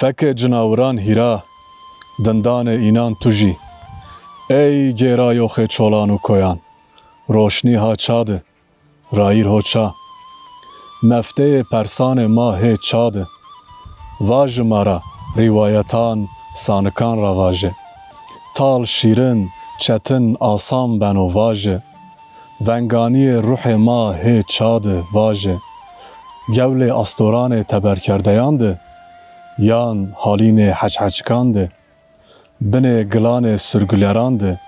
Feke cinawaran hîra, dindanê înan tu jî. Ey gêra yoxê çolan û koyan, roşnî ha çad e, rayîr hoça. Mefteyê persanê ma hê çad e, va ji me re rîwayetan sanikan re vaje. Tal şîrin, çetin, asan ben û vaje. Venganiyê ruhê ma hê çad e, vaje. Gewlê astoranê teberkerdeyan de, yan halînê heçheçkan de. Binê gilanê sürguleran de,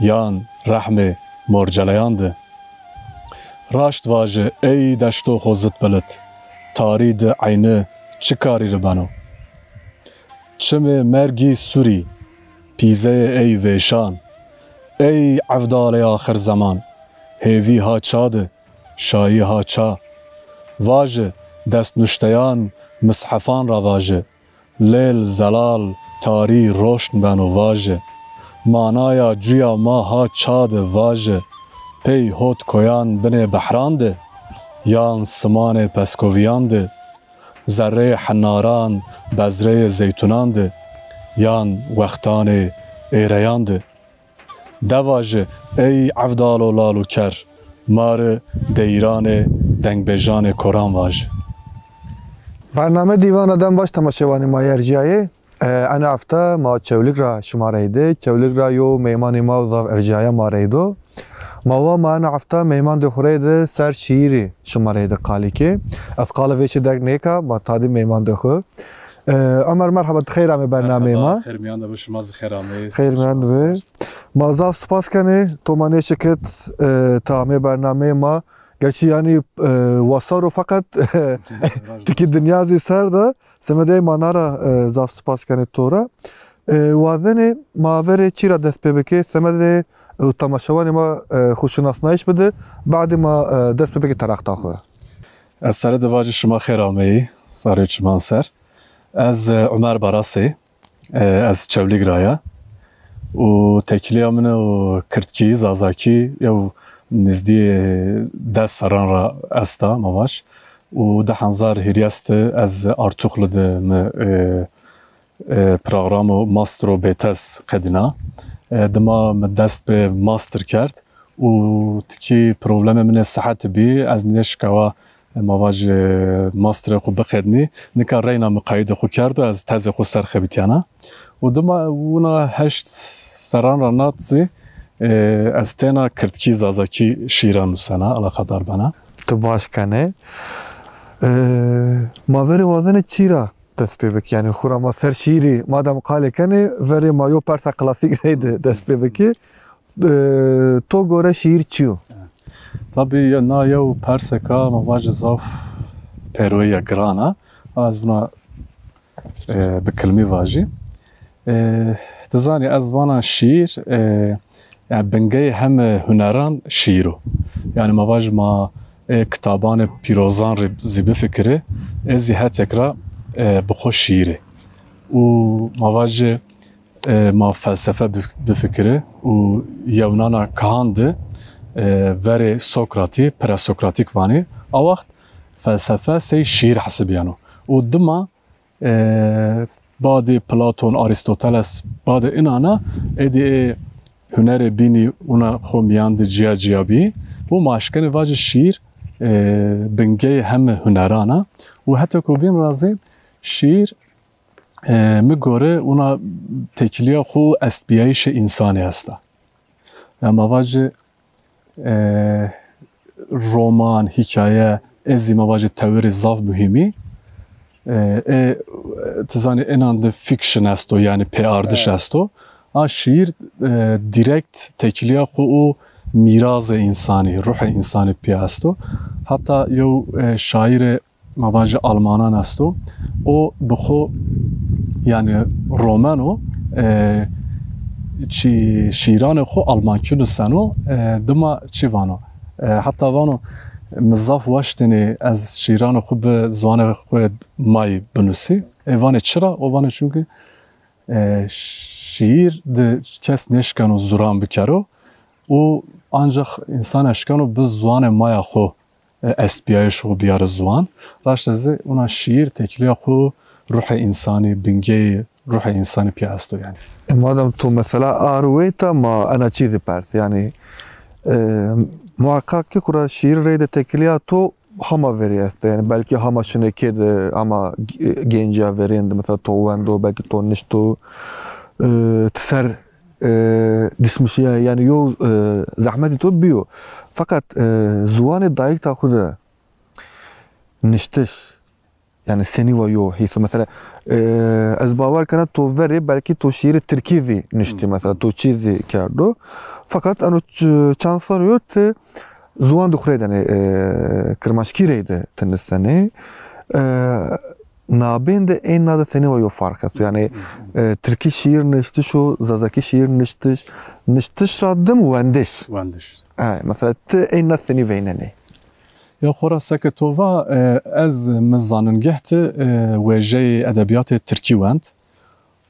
yan rehmê morceleyan de. Raşt vaje ey deşto xwe zit bilit, tarî di eynê çi karî li beno. Çimê mergî sûrî, pîzeyê ey vêşan. Ey evdalê axir zeman, hêvî ha çad e, şayî ha ça. Vaje destnûşteyan mishefan re vaje. Lêl zelal tarî roşn ben û vaje. Manaya cuya ma ha çad e vaje. Pey hot koyan binê behran de, yan simanê peskoviyan de. Zerreyê hennaran bezreyê zeytunan de, yan wextanê êreyan de. Devaje ey evdal û lal û ker, marê deyranê dengbêjanê koran vaje. برنامه دیوان آدم باش تماشاوانی ما ارجایی انا هفته ما چولک را شماره چولک را یو میمان ما و ارجایی ما ریدو ما و ما انا هفته میمان دو خوره ده سر شیری شماره ده قالی که از قال ویش درک نیکا ما تادی میمان دو خو عمر مرحبا خیر همه برنامه ما خیر میان ده بشما خیر همه خیر میان ده ما زاف سپاس کنه تو منی شکت تا همه برنامه ما gerçi yani wasaro fakat tiki dünyazı serda semede manara zaf spas kanet tora wazene mavere çira despebeke semede tamaşavani ma خوشناسنایش bide بعد ما despebeke tarakta xo از سر دواج شما خیر آمهی ساری چمان سر از عمر براسی از چولیگ رایا و تکلیه منه و کرتکی زازاکی یا نزدی ده سران را استا مواش و ده هنزار هریست از ارتوخل ده پروگرام ماستر و بیتس قدنا دما دست به ماستر کرد و تکی پروبلم من صحت بی از نشکوا مواج ماستر خو بقدنی نکار رینا مقاید خو کرد و از تز خو سر خبیتیانا و دما اونا هشت سران را ناتزی از تینا کردکی زازاکی شیران و سنا علاقه دار بنا تو باش کنه ما وری وازن چیرا دست بک یعنی خورا ما سر شیری مادام قاله کنه وری ما یو پرسا کلاسیک رید دست بکی تو گوره شیر چیو طبی نا یو پرسا که مواج زاف پیروی گرانا از ونا بکلمی واجی تزانی از وانا شیر yani bengey hem hüneran şiiro. Yani mavaj ma kitabane pirozan zibe fikri ez hat tekra bixo şiiri. U mavaj ma felsefe bi fikri u yevnana kahandı veri Sokrati, presokratik vani avaxt felsefe sey şiir hasibiyano. U dima badi Platon, Aristoteles badi inana edi hüner bini ona xomiyan de ciya bu maşkene vaje şiir bengey hem hünerana u hatta kubin razı şiir mi gore ona tekliya xo estbiyayiş insani hasta ama vaje roman hikaye ezima vaje tevri zaf mühimi tizani enande fiction asto yani PR'dış asto şiir direkt tekliya xo o miraz insani, ruh insani piyasto. Hatta yo şair mavaji Almanan asto. O bixo yani romano çi şiiran xo Almankün seno dima çi vano. Hatta vano mizaf waşteni az şiiran xo be zwane xo may benusi. Evane çira o vane çünkü şiir de kes neşkan o zuran bikaro o ancak insan eşkan o biz zuan maya xo SPI şo biyar zuan raşteze ona şiir tekliya xo روح إنساني بنجي روح إنساني بيعستو يعني. مادام تو مثلا آرويتا ما أنا چیزی پرس يعني محقق که خورا شیر رید تکلیا تو همه وری است يعني بلکه همه شنکید همه گنجا ورند مثلا تو وندو بلکه تو نشتو تسر دشمشیه يعني يو زحمتي تو بيو فقط زوان الدايق تاخذ نشتش يعني سني ويو هيث مثلا از باور كانت تو فري بلكي تو شير التركيزي نشتي مثلا تو چيزي كاردو فقط انو چانسر يوت زوان دخريد يعني كرماشكي ريد تنسني نابين ده این ناده سنی و یو فرق است يعني تركي شير نشتش و زازاكي شير نشتش را دم وندش مثلا این ناده سنی ویننی يا خورا سكتوفا از مزاننجهت وجه ادبيات تركي وانت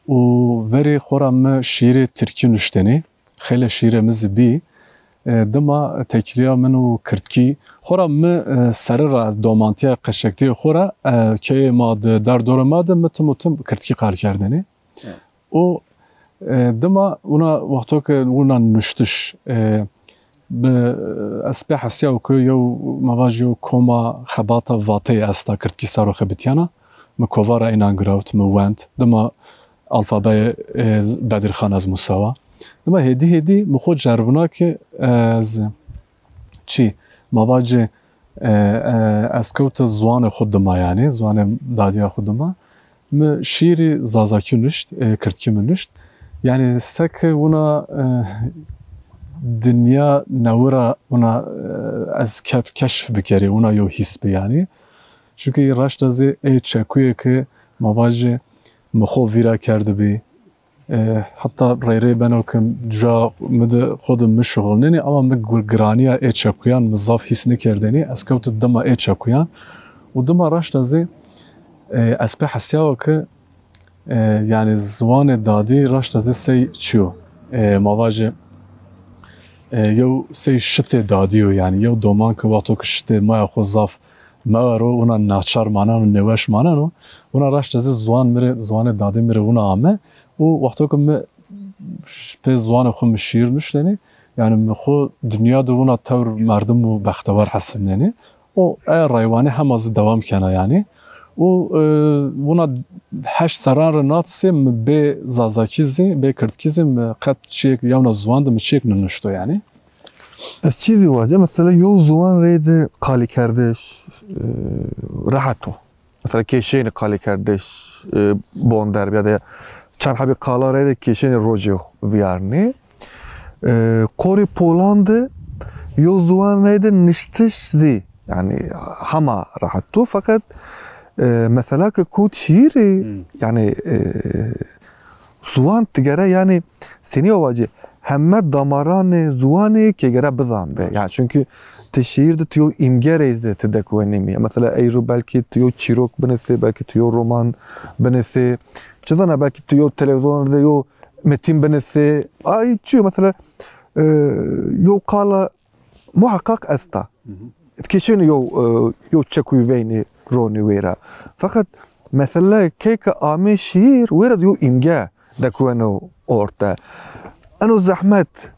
وفري خورا ما شير تركي نشتني خيل شير مزبي دما تكليا منو كرتكي خورا ما سرر از دومانتيا قشكتي خورا كي ماد در دور ماد متم كرتكي قال كردني و دما اونا وقتو که اونا نشتش بأسبح حسيا وكو يو مواجهو كوما خباطة فاتي أستا كرت كي سارو خبتيانا مكوفارا إنان غراوت موانت دما ألفاباي بدر خان از مساوا دما هدي مخود جربنا كي از چي مواجه از كوت زوان خود دما يعني زوان داديا خود دما شيري زازاكي نشت كرت كي منشت يعني سك ونا دنیا نورا اونا از کشف بکری اونا یو حس بیانی چونکه رشت از ای چکویه که مواجه مخو ویرا کرده بی حتی ریری بنو که جا مده خودم مشغول نینی اما مگل گرانی ای چکویان مضاف حس نکردنی از کوت دما ای چکویان و دما رشت از اسبه حسیاو که یعنی زوان دادی رشت از سی چیو مواجه یو سی شته دادیو یعنی یو دومان که وقتو که شته ما خو زاف ما رو اونا ناچار مانن و نوش مانن و اونا رشت از زوان دادی میره اونا آمه و وقتو که به زوان خو مشیر نشتنی یعنی خو دنیا دو اونا تور مردم و بختوار حسن نینی و ای رایوانی هم از دوام کنه یعنی و اونا هشت سران رو ناتسیم به زازاکیزی به کردکیزیم قد چیک یونا زوان دم چیک ننشتو یعنی از چیزی واجه مثلا یو زوان رید قالی کردش راحتو مثلا کشین قالی کردش بوندر بیاده چند حبی قالا رید کشین روژیو ویارنی قوری پولند یو زوان رید نشتش زی يعني هما راحتو فقط مثلا كود شيري يعني زوان تجرى يعني سني واجه همه دماران زواني كجرى بزان به يعني çünkü تشير ده تيو إمجاري تدكوانيمي مثلا أيرو بلكي تيو تشيروك بنسي بلكي تيو رومان بنسي جدنا بلكي تيو تلفزيون ده يو متين بنسي أي شو مثلا يو قال محقق أستا تكشين يو تشكوي فيني روني ويرا فقط مثلا كيك آمي شير ويرا ديو إمجا دكوانو أورتا أنو زحمت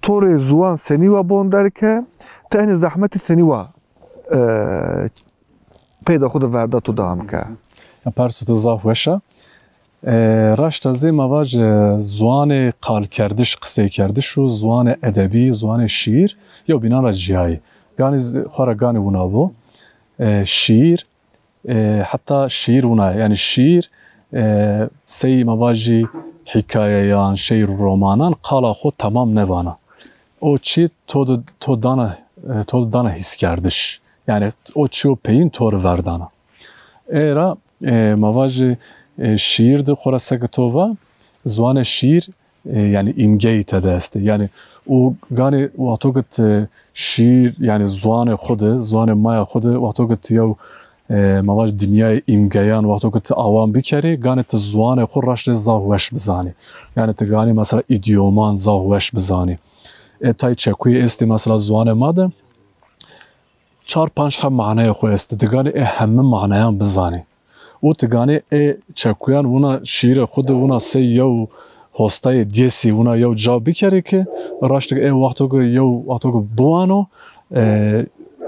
طور زوان سنيوا بوندركه تاني زحمت سنيوا پیدا خود ورداتو دام که پرسو تضاف وشه رشت از این مواج زوان قال کردش قصه کردش و زوان ادبی زوان شیر یا بینا را جیایی گانی خوره گانی اونا بو شیر حتی شیر اونا یعنی شیر سی مواجی حکاییان شیر رومانان قالا خود تمام نوانا او چی تو دانه حس کردش yani o çiğ peyin tor verdana. Era mavaji şiir de korasakatova zwane şiir yani imgeyi tedeste. Yani o gani o atogat şiir yani zwane khoda zwane maya khoda o atogat yav mavaji dünyayı imgeyan o atogat avam bikeri gani te zwane khuraş de zahweş bizani. Yani te gani mesela idioman zahweş bizani. Tay çekuy esti mesela zwane made چار پنج هم معنای خو است دگان همه معنایان بزانی او تگانه ای چکویان ونا شیر خود ونا سی یو هستای دیسی ونا یو جا بکره که راشت ای وقتو که یو وقتو که بوانو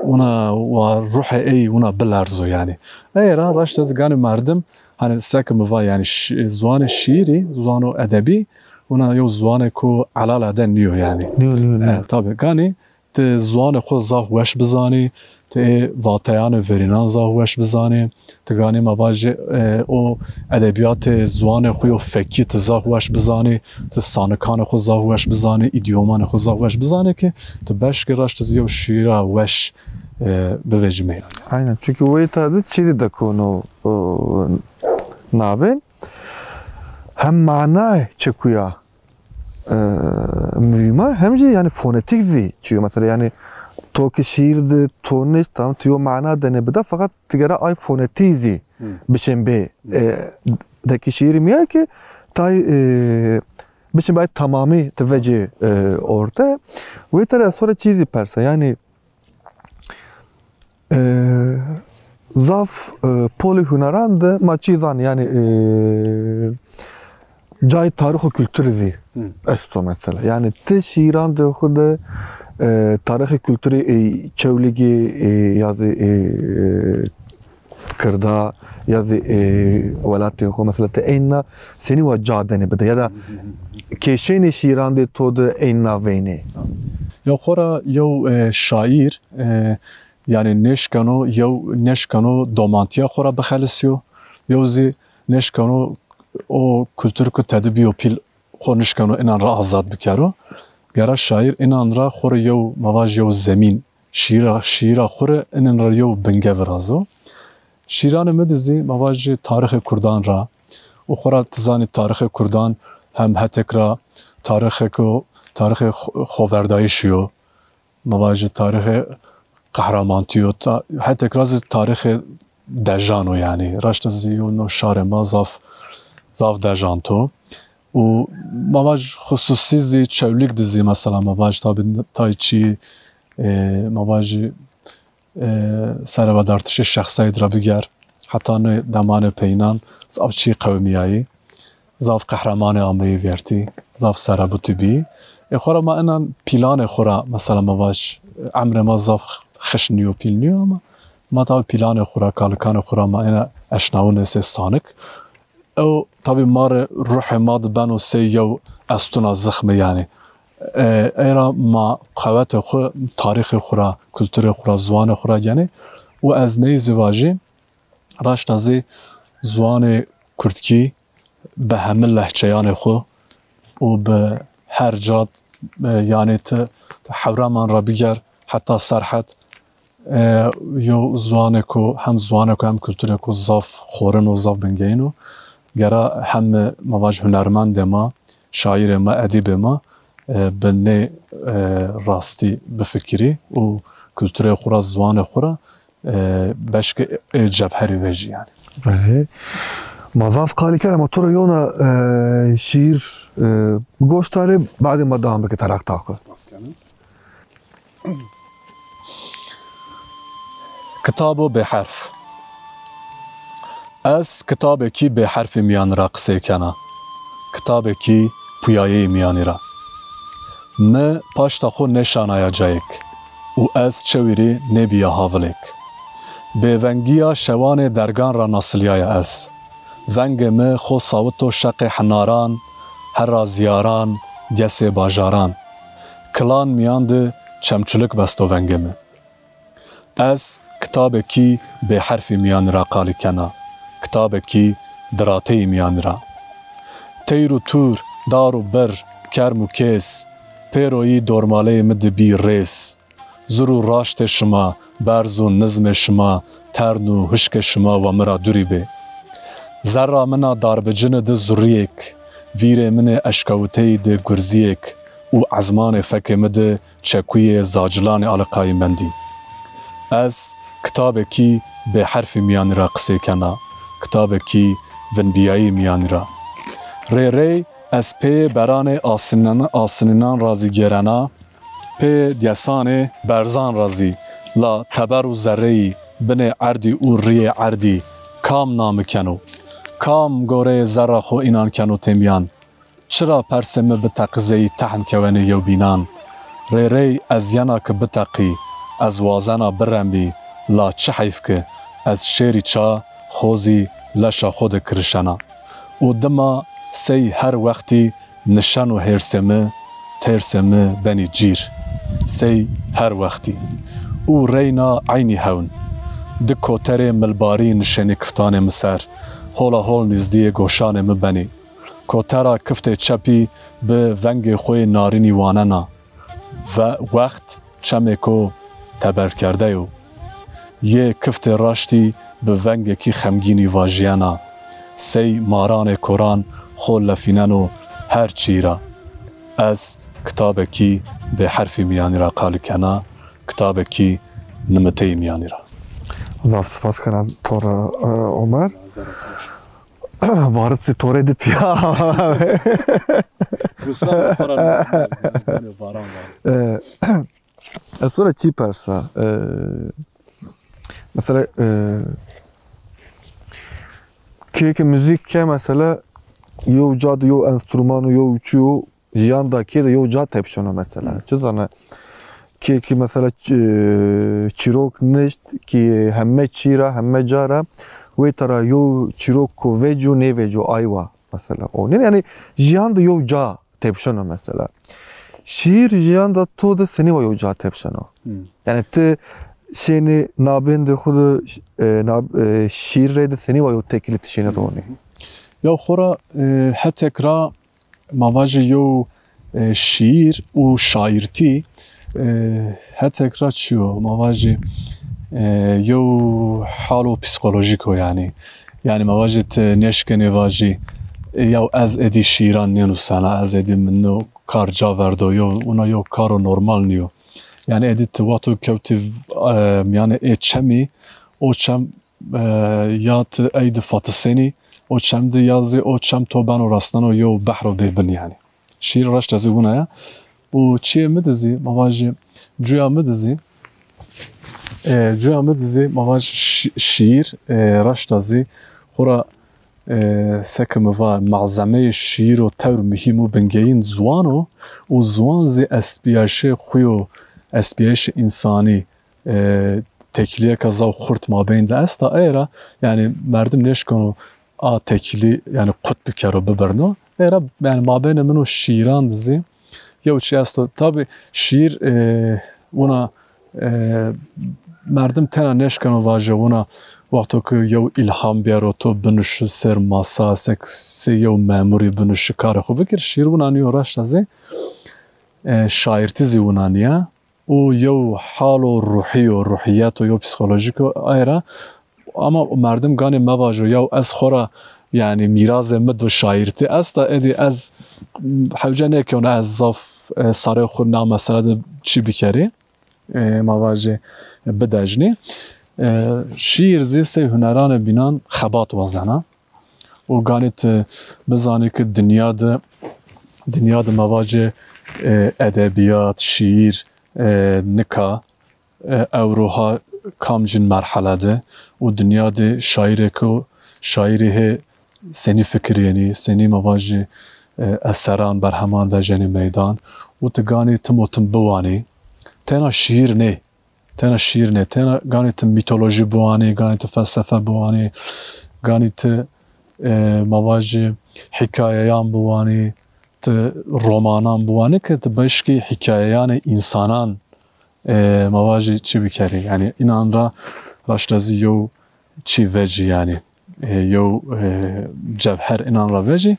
ونا و روح ای ونا بلرزو یعنی ای راشت از گان مردم هن سکم و یعنی زوان شیری زوانو ادبی ونا یو زوان کو علال ادن نیو یعنی نیو طبعا گانی ت زوان خود زاف وش بزانی ت واتیان ورینان زاف وش بزانی ت گانی مواجه او ادبیات زوان خوی فکی ت زاف وش بزانی ت سانکان خود زاف وش بزانی ایدیومان خود زاف وش بزانی که ت بش گراشت از یو شیرا وش بوجمه aynen çünkü o itadı çiğdi de konu nabin hem manay çekuya mühime hem de yani fonetik zi çünkü mesela yani to ki şiirde tonleş tam tiyo mana dene bida fakat tigara ay fonetizi bişembe deki şiir miye ki tay bişembe tamamı teveci orta ve tere sonra çizi persa yani zaf poli hunaran da maçizan yani cay tarih kültürü esto mesela yani te şiiran da xuda tarih kültürü çevligi yazı kırda yazı velatı xo mesela te enna seni ve cadene bide ya da keşeni şiiran da to da enna vene یا خورا یو شاعر یعنی نشکنو دومانتیا خورا بخلصیو یوزی نشکنو او کلتور کو تدبیو پیل خو نشکنو اینان را آزاد بکرو گرا شاعر اینان را خورا یو مواج یو زمین شیرا خورا اینان را یو بنگه ورازو شیران مدزی مواج تاریخ کردان را و خورا تزانی تاریخ کردان هم هتکرا تاریخ خوردایشیو مواجه تاریخ قهرمانتیو حتی کراز تاریخ دجانو یعنی رشت زیو نو شار ما زاف دجان تو و مواجه خصوصی زی چولیک دزی مثلا مواجه تای چی مواجه سر و دارتش شخصی درا بگر حتی نه دمان پینان زاف چی قومیایی زاف قهرمان آمایی ویرتی زاف سرابوتی بی خورا ما اینان پیلان خورا مثلا مواجه عمر ما زاف خشنیو پیلنیو اما ما تا پیلان خورا کالکان خورا ما اینا اشناون سه سانک او طبعا مار روح ماد بنو سه یو استونا زخمه یعنی ایرا ما قوت خو تاریخ خورا کلتور خورا زوان خورا یعنی و از نی زواجی راش نزی زوان کردکی به همه لهجهان خو و به هر جاد یعنی حورامان را بگر حتی سرحد یو زوانکو هم کلتورکو زاف خورن و زاف بنگینو گرا هم مواج هنرمند ما شاعر ما ادیب ما بنه راستی بفکری و کلتور خورا زوان خورا بشک جبهری وجی یعنی بله مضاف قالی که اما تو رو یونا شیر گوش داره بعد ما دام بکه ترک تاکو کتابو به حرف از کتاب کی به حرف میان را قصه کنه کتاب کی پویایی میانی را ما پاشتا خو نشانایا جایک و از چویری نبیا هاولک به ونگیا شوان درگان را ناسلیای از ونگ ما خو صاوتو شق حناران هر را زیاران دیس باجاران کلان میاند چمچلک بستو ونگ ما از کتاب کی به حرف میان را قالی کنا کتاب کی دراته میان را تیر و تور دار و بر کرم و کس پیروی دورماله مد بی ریس زرو راشت شما برز و نظم شما ترن و هشک شما و مرا دوری به زرا منا داربجن ده زریک ویر من اشکاوتی ده گرزیک و عزمان فکم ده چکوی زاجلان علقای مندی از کتاب کی به حرف میان را قصه کنا کتاب کی ونبیایی میان را ری از پی بران آسنینان رازی گرنا پی دیسان برزان رازی لا تبر و ذرهی بن عردی او ری عردی کام نام کنو کام گوره زرا خو اینان کنو تمیان چرا پرسمه بتقزی تحن کوانی یو بینان ری ری از ینا که بتقی از وازنا برمی لا چه حیف که از شیری چا خوزی لشا خود کرشنا و دما سی هر وقتی نشان و هرسمه ترسمه بنی جیر سی هر وقتی او رینا عینی هون ده کوتر ملباری نشانی کفتان مسر هولا هول نزدی گوشان مبنی کوترا کفت چپی به ونگ خوی نارینی واننا و وقت چمکو تبر کرده یو یه کفت راشتی به ونگ کی خمگینی واجیانا سی ماران کوران خول لفیننو هر چیرا از کتاب کی به حرف میانی را قال کنا کتاب کی نمته میانی را زاف سپاس کنم تور عمر وارد سی توره دی پیا اصلا چی پرسا مثلا که müzik که مثلا یو جاد یو انسترومان یو چیو جیان دا که یو جاد تپشونه مثلا چه زنه که مثلا چیروک نشت که همه چیرا همه جارا وی ترا یو چیروک ویجو نه ویجو آیوا مثلا اون یعنی جیان دا یو جا تپشونه مثلا شیر جیان دا تو ده سنی و یو جا تپشونه یعنی ته شینی نابند خود شیر رید سنی و یو تکلیت شینی رونی یا خورا حتی کرا مواجه یو شیر و شاعرتی حتی کرا چیو مواجه یو حالو پسیکولوژیکو یعنی مواجه نشکنی واجی یو از ادی شیران نیو سنا از ادی منو کار جا وردو یو اونا یو کارو نورمال نیو یعنی ادی تواتو کوتی یعنی ای چمی او چم یاد اید فاتسینی او چم ده یازی او چم تو بانو راستانو یو بحرو ببن یعنی شیر رشت ازی بونه و چیه مدزی مواجه جویا مدزی مواجه شیر رشت ازی خورا سکم و معظمه شیر و تور مهمو بنگین زوانو و زوان زی اسپیاش خویو اسپیاش انسانی تکلیه که زاو خورت ما بین ده استا ایرا یعنی مردم نشکنو تکلی یعنی قطب کرو ببرنو ایرا یعنی ما بین منو شیران دزی یو چی استو تابی شیر اونا مردم تنها نشکنو واجه اونا وقتی که یو الهام بیارو تو بنوش سر ماسا سی یو ماموری بنوش کار خوب بکر شیر ونانی و رشت ازی شاعرتی زی ونانیه و یو حال و روحی و روحیت و یو پسیکولوژیک و ایرا اما مردم گانی مواجه یو از خورا یعنی میراز مد و شاعرتی استا ادی از حوجه نکنه از زاف ساره خود نام مثلا چی بکری مواجه بدجنی شیر زی سی هنران بینان خبات وزنه و گانیت بزانی که دنیا ده مواجه ادبیات شیر نکا اوروها کامجن مرحله ده و دنیا ده شاعری سنی فکرینی سنی مواجه اثران برهمان و جنی میدان و تگانی تموتن بوانی تینا شیر نه تینا گانی ت میتولوژی بوانی گانی ت فلسفه بوانی گانی ت مواجه حکاییان بوانی ت رومانان بوانی که ت بشکی حکاییان انسانان مواجه چی بکری یعنی این آن را راشتازی یو چی وجی یعنی یو جوهر این آن را وجی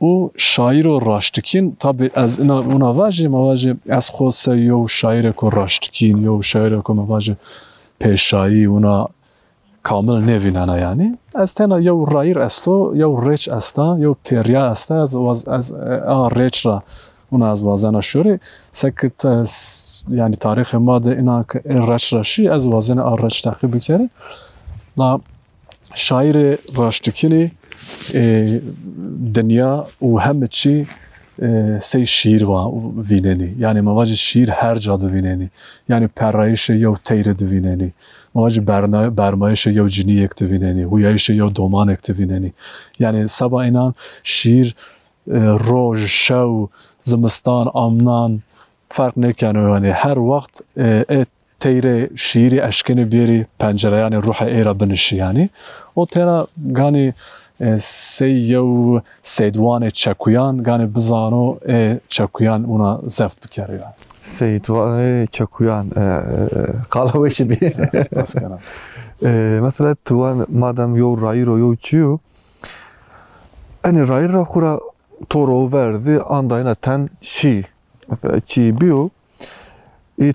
و شاعر و راشتکین طبعا از اونا واجه مواجه از خود یو شاعر کو راشتکین یو شاعر کو مواجه پیشایی اونا کامل نوینانا یعنی از تنها یو رایر استو یو ریچ استا یو پیریا استا از ریچ را اونا از وازن شوری سکت یعنی تاریخ ما ده اینا که ریچ راشی از وازن ریچ تحقیب بکری لا شاعر راشتکینی دنیا و همه چی سی شیر و ویننی یعنی مواجه شیر هر جا دویننی یعنی پرایش یو تیر دویننی مواجه برمایش یو جنی یک دویننی هویایش یو دومان یک دویننی یعنی سبا اینان شیر روز شو زمستان آمنان فرق نکنه یعنی هر وقت تیر شیری اشکن بیری پنجره یعنی روح ایرا بنشی یعنی و تیرا گانی سیو سیدوان چکویان گانی بزانو چکویان اونا زفت بکره یعنی سیدوان چکویان قالاوش بی سپاس کنم مثلا توان مادم یو رای رو یو چیو این رای را خورا تو رو ورزی آن داینا تن شی مثلا چی بیو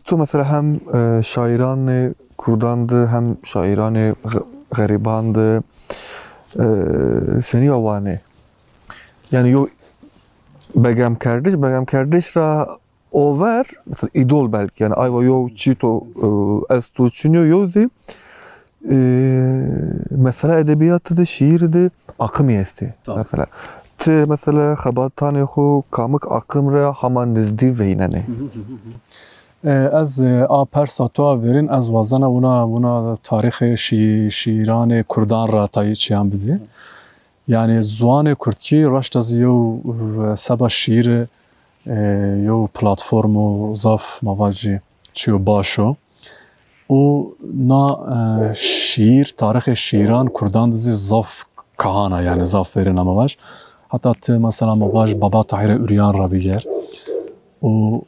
تو مثلا هم شاعران کردان ده هم شاعران غریبان ده سنی آوانه یعنی یو بگم کردش را اوور مثلا ایدول بلکه یعنی آیوا یو چی تو از تو چینیو یوزی مثلا ادبیات ده شییر ده akım است مثلا ت مثلا خباتان خو کامک akım را همان نزدی ویننه از آپرسا تو ورین از وزن اونا تاریخ شیران کردان را تایی چیان بدی یعنی زوان کردکی رشت از یو سبا شیر یو پلاتفورم و زاف مواجه چیو باشو او نا شیر تاریخ شیران کردان دزی زاف کهانه یعنی زاف ورین مواج حتی تی مثلا مواج بابا طاهر اوریان را بگر و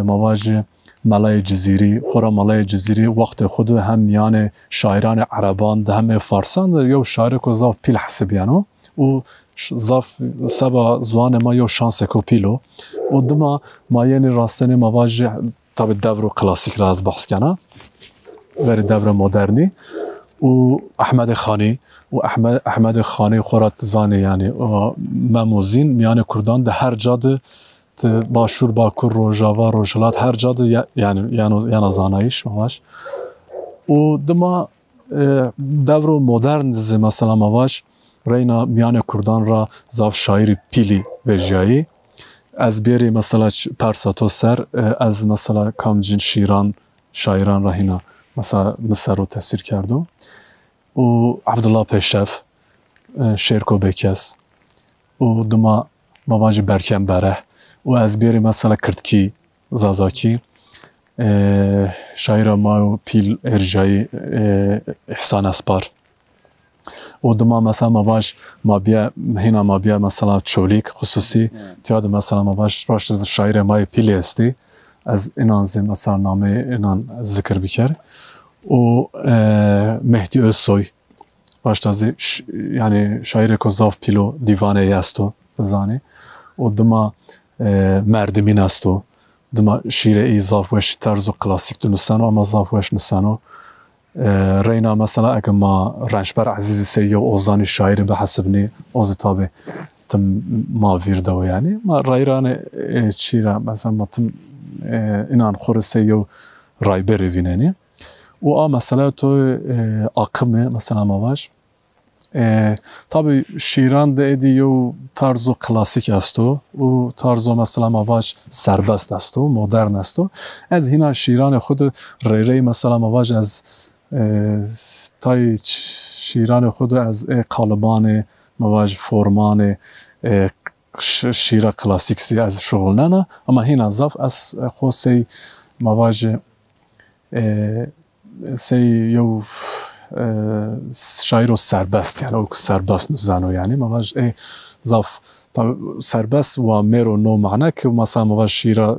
مواج ملای جزیری خورا ملای جزیری وقت خود هم میان شاعران عربان ده هم فارسان ده یو شاعر که زاف پیل حسبیانو و زاف سبا زوان ما یو شانس کو پیلو و دما مایین راستن مواج تاب دور کلاسیک را از بحث کنه بر دور مدرنی و احمد خانی و احمد خانی خورا تزانه یعنی مموزین میان کردان ده هر جاده باشور باکور روجاوا روجلات هر جاده یعنی زانایش مواش و دما دور مدرن دزی مثلا مواش رینا میان کردان را زاف شاعری پیلی وجایی از بیری مثلا پرساتو سر از مثلا کامجین شیران شاعران را هینا مثلا مصر رو تاثیر کردو و عبدالله پیشف شیرکو بکس و دما مواج برکم بره و از بیری مثلا کردکی زازاکی شاعر ما پیل ارجایی احسان اسپار و دما مثلا مواج ما بیا مثلا چولیک خصوصی تیاد مثلا مواج راش شاعر ما پیلی استی از اینان مثلا نامه اینان ذکر بکر و مهدی özsoy راش یعنی شاعر که زاف پیلو دیوانه یستو بزانی و دما مردمین استو دما شیر ای زاف وش طرز کلاسیک دونستانو اما زاف وش نسانو رینا مثلا اگه ما رنجبر عزیزی سیو اوزانی شاعر به حسبنی اوزی تابه تم ما ویرده و یعنی ما رایران چیرا مثلا ما تم اینان خور سیو رای بری ویننی و مثلا تو akımı مثلا مواج tabi şiiran da ediyor tarzı klasik asto و tarzı mesela مواج serbest asto modern asto az hina şiiran خود ری مثلا مواج از تای شیران خود از قالبان مواج فرمان شیرا کلاسیک سی از شغل نه اما هینا زاف از خوسی مواج سی یو شاعر سربست یعنی او سربست نزانو یعنی مواج زاف سربست و میرو نو معنی که مثلا مواج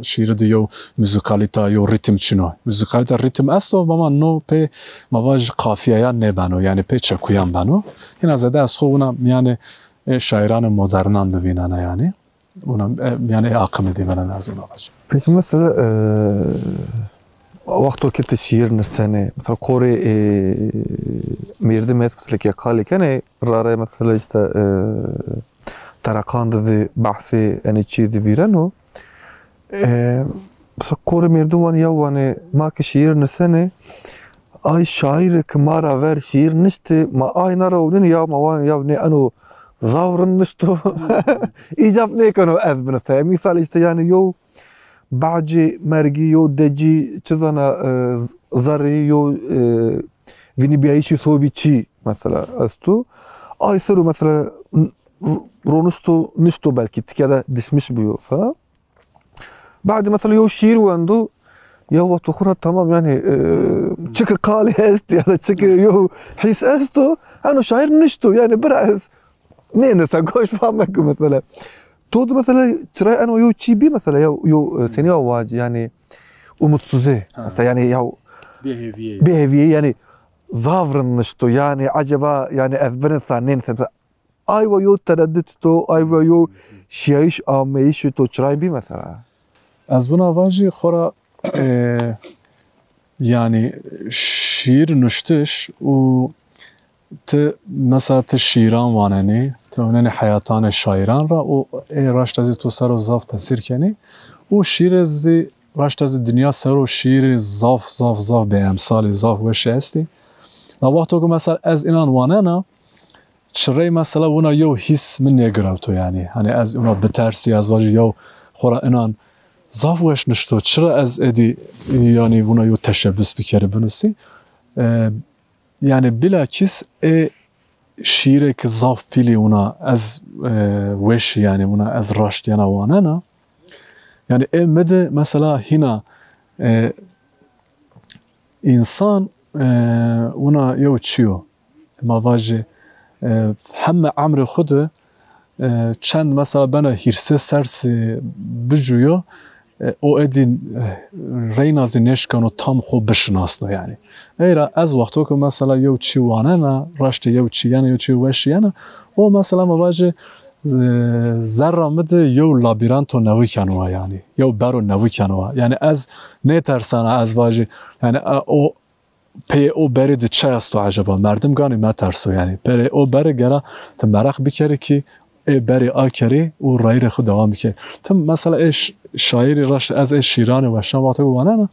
شیره دیو موزیکالیتا یو ریتم چینو موزیکالیتا ریتم است و ما نو په مواج قافیه یا نبانو یعنی په چکویان بانو این از ده از خو اونا یعنی شاعران مدرنان دوینن یعنی اونا یعنی akım دیونن از اونا باشه. Peki mesela وقتی که شعر نسنه مثلا قوری میردم مثلا که قالی کنه راره مثلا işte ترکان دزی بحثی یعنی چیزی ویرنو مثلا قوری میردم یا وانی ما که شعر نسنه آی شاعر که ما را ور شعر نشته ما آی نرودن یا ما وان یا نه انو زاورن نشتو ایجاب نیکنو از بنسته مثال işte yani yo بعضی مرگی yo دجی چیزانا زری yo vini بیایشی صوبی چی مثلا از تو ay سرو مثلا رونشتو نشتو belki تكذا دشمش بيو ف بعد مثلا yo şiir وندو يا وقت أخرى تمام يعني تشك قالي است يعني تشك يو حيس استو أنا شاعر نشتو يعني برأس نين ساقوش فهمك مثلا تود مثلا ترى أنا يو تشيبي مثلا يو ثانية واج يعني ومتصوزي مثلا يعني يو بيهيفيه يعني ظافر نشتو يعني عجبا يعني أثبن ثانين مثلا أيوة يو ترددتو أيوة يو شيش آميش تو ترى بي مثلا أزبنا واجي خورا yani şiir nuştuş u te mesela te şiiran vaneni te onene hayatane şairan ra o raştazi tu saro zaf tasir keni o şiir zi raştazi dünya saro şiir zaf be emsali zaf ve şesti na vakto ki mesela az inan vanena çrey mesela buna yo his min negravto yani hani az ona betersi az vacı yo xora inan زاف وش نشتو چرا از ادی یعنی ونا یو تشبس بکره بنوسی yani bilakis şiire ki zaf pili ona az weş yani ona az raşt yana vanana yani mede mesela hina insan ona yo çiyo mavaji hemme amri xudu çend mesela bana hirse sersi bjuyo o edin reynazı neşkano tam xo bişnasno yani. Eyra az vakto ki mesela yev çi vanena raşte yev çi yani yev çi weş yani o mesela mavaji zerra mede yev labiranto nevikanova yani yev bero nevikanova yani az ne tersana az vaji yani o pe o beri de çasto acaba merdim gani ma terso yani pe o beri gera te merak bikere ki beri akeri و رایره خود دوام میکنه تم مثلا ايش شاعری راش از ايش شیران و شام وقتی وانه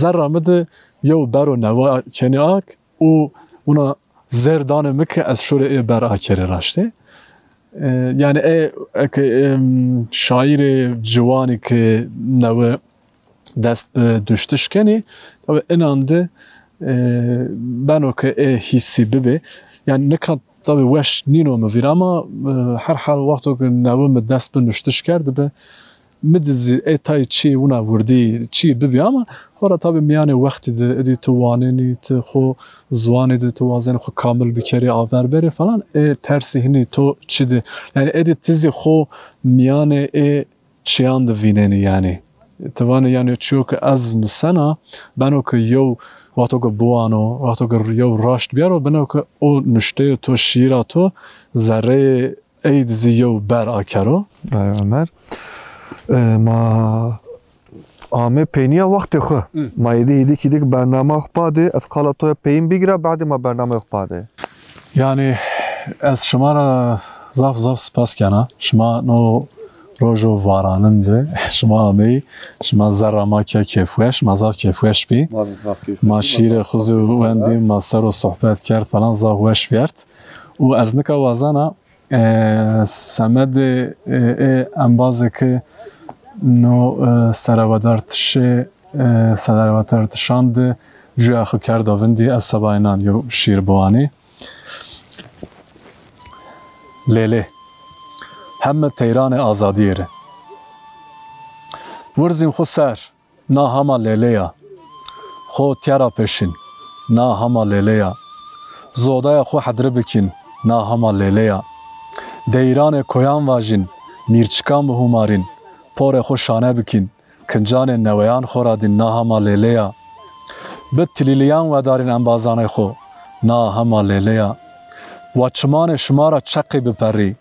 ذره مده یو برو نوا کنیاک و اونا زردان مکه از شور بر akeri راشته yani şair جوانی که نوا دست düştüş کنی tabi inandı ben o که hissi bebe yani ne kadar tabi weş nino mevir ama her hal vakto ki nevim dest bin nüştüş kerdi be midizi tay çi una vurdi çi bibi ama sonra tabi miyane vakti de edi tuvaneni te xo zuvani de tuvazen xo kamil bikeri averberi falan tersi hini to çi de yani edi tizi xo miyane çiyan de vineni yani tavani yani çiyo ki az nusana ben o ki yow وقتی که بوانو وقتی که یو راشت بیارو بنو که او نشته تو شیرا تو ذره اید زیو بر آکرو بله عمر ما آمه پینیا وقتی خو ما ایدی که دیگه برنامه اخباده از قالا توی پین بگیره بعد ما برنامه اخباده yani از شما را زاف سپاس کنم شما نو روزو واراننده شما آمی شما زرما که کیفوش مازاف کیفوش بی ما شیر خوزو وندیم ما سر و صحبت کرد فلان زاوش بیارد و از نکا وازانا سمد انبازه که نو سروادار تشاند جوی اخو کرد وندی از سباینان یو شیر بوانی لیله همه تیران آزادیره ورزیم خو سر نا هما لیلیا خو تیارا پیشین نا هما لیلیا زودای خو حدر بکین نا هما لیلیا دیران کویان واجین میرچکان بهومارین پور خو شانه بکین کنجان نویان خورادین نا هما لیلیا بد تلیلیان و دارین انبازان خو نا هما لیلیا و چمان شمارا چقی بپری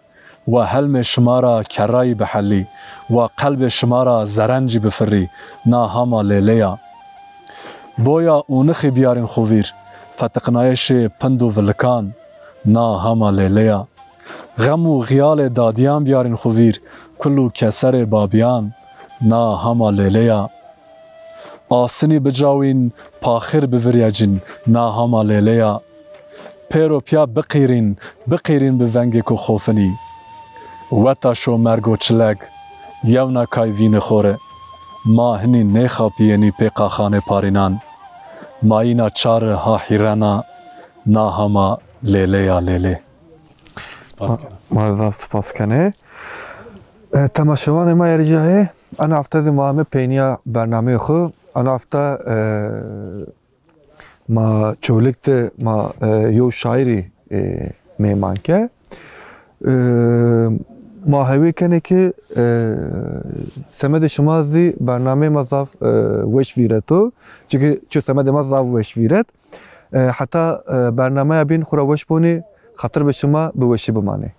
و حلم شما را کرایی بحلی و قلب شما را زرنجی بفری نا هما لیلیا بویا اونخی بیارین خویر فتقنایش پند و ولکان نا هما لیلیا غم و غیال دادیان بیارین خویر کلو کسر بابیان نا هما لیلیا آسنی بجاوین پاخر بوریجین نا هما لیلیا پیرو پیا بقیرین به ونگی کو خوفنی وتا شو مرگو چلگ یونا کای وین خوره ما هنی نخاپیینی پیقا خانه پارینان ماینا چار ها حیرانا نا هما لیله یا لیله سپاس کنم مازاف سپاس کنه تماشاوان ما یرجاهی انا هفته ما همه پینیا برنامه خو انا هفته ما چولکت ما یو شاعری میمان که ما هوی کنه که سمد شما زی برنامه مضاف وش ویرتو چون سمد مضاف وش ویرت حتی برنامه بین خورا وش بونی خاطر به شما به وشی بمانه